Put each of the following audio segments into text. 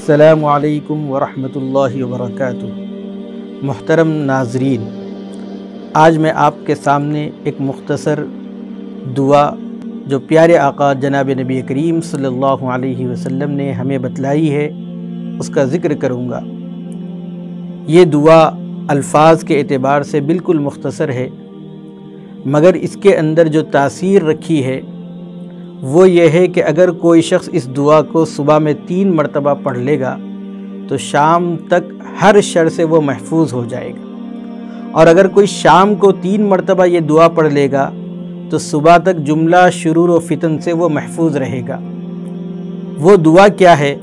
السلام علیکم ورحمۃ اللہ وبرکاتہ۔ محترم ناظرین، آج میں آپ کے سامنے ایک مختصر دعا جو پیارے آقا جناب نبی کریم صلی اللہ علیہ وسلم نے ہمیں بتلائی ہے اس کا ذکر کروں گا۔ یہ دعا الفاظ کے اعتبار سے بالکل مختصر ہے، مگر اس کے اندر جو تاثیر رکھی ہے وہ یہ ہے کہ اگر کوئی شخص اس دعا کو صبح میں 3 مرتبہ پڑھ لے گا تو شام تک ہر شر سے وہ محفوظ ہو جائے گا، اور اگر کوئی شام کو 3 مرتبہ یہ دعا پڑھ لے گا تو صبح تک جملہ شرور و فتن سے وہ محفوظ رہے گا۔ وہ دعا کیا ہے؟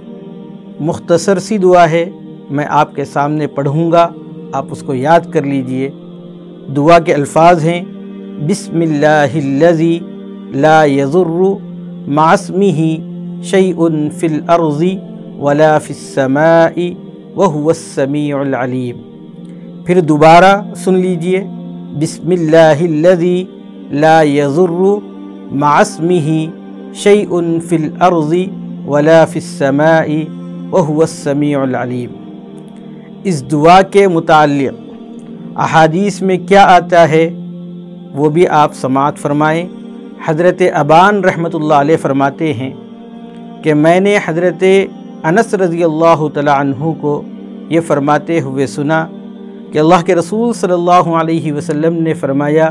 مختصر سی دعا ہے، میں آپ کے سامنے پڑھوں گا، آپ اس کو یاد کر لیجئے۔ دعا کے الفاظ ہیں: بسم اللہ الذی لا یضر مع اسمہ شیء فی الارض ولا فی السماء وہو السمیع العلیم۔ پھر دوبارہ سن لیجئے: بسم اللہ الذی لا یضر مع اسمہ شیء فی الارض ولا فی السماء وہو السمیع العلیم۔ اس دعا کے متعلق احادیث میں کیا آتا ہے وہ بھی آپ سماعت فرمائیں۔ حضرت ابان رحمۃ اللہ علیہ فرماتے ہیں کہ میں نے حضرت انس رضی اللہ تعالی عنہ کو یہ فرماتے ہوئے سنا کہ اللہ کے رسول صلی اللہ علیہ وسلم نے فرمایا،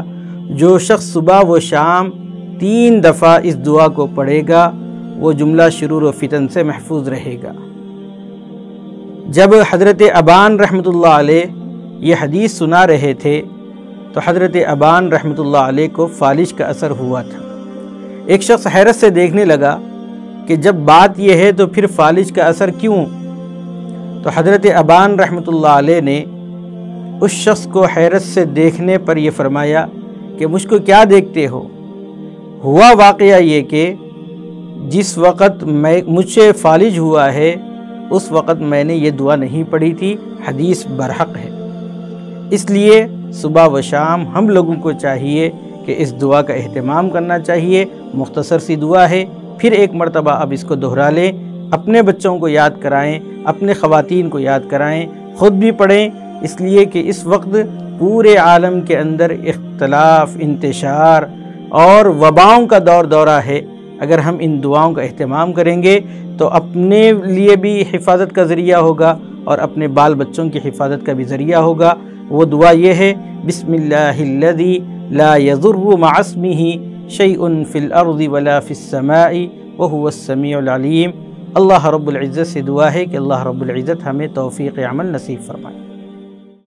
جو شخص صبح و شام 3 دفعہ اس دعا کو پڑھے گا وہ جملہ شرور و فتن سے محفوظ رہے گا۔ جب حضرت ابان رحمۃ اللہ علیہ یہ حدیث سنا رہے تھے تو حضرت ابان رحمۃ اللہ علیہ کو فالج کا اثر ہوا تھا۔ ایک شخص حیرت سے دیکھنے لگا کہ جب بات یہ ہے تو پھر فالج کا اثر کیوں؟ تو حضرت ابان رحمۃ اللہ علیہ نے اس شخص کو حیرت سے دیکھنے پر یہ فرمایا کہ مجھ کو کیا دیکھتے ہو؟ ہوا واقعہ یہ کہ جس وقت مجھ سے فالج ہوا ہے اس وقت میں نے یہ دعا نہیں پڑھی تھی، حدیث برحق ہے۔ اس لیے صبح و شام ہم لوگوں کو چاہیے کہ اس دعا کا اہتمام کرنا چاہیے۔ مختصر سی دعا ہے، پھر ایک مرتبہ اب اس کو دہرا لیں، اپنے بچوں کو یاد کرائیں، اپنے خواتین کو یاد کرائیں، خود بھی پڑھیں، اس لیے کہ اس وقت پورے عالم کے اندر اختلاف، انتشار اور وباؤں کا دورہ ہے۔ اگر ہم ان دعاؤں کا اہتمام کریں گے تو اپنے لیے بھی حفاظت کا ذریعہ ہوگا اور اپنے بال بچوں کی حفاظت کا بھی ذریعہ ہوگا۔ وہ دعا یہ ہے: بسم اللہ الذی لا یضر مع اسمہ شیء فی الارض ولا فی السماء وہو السمیع العلیم۔ اللہ رب العزت سے دعا ہے کہ اللہ رب العزت ہمیں توفیق عمل نصیب فرمائے۔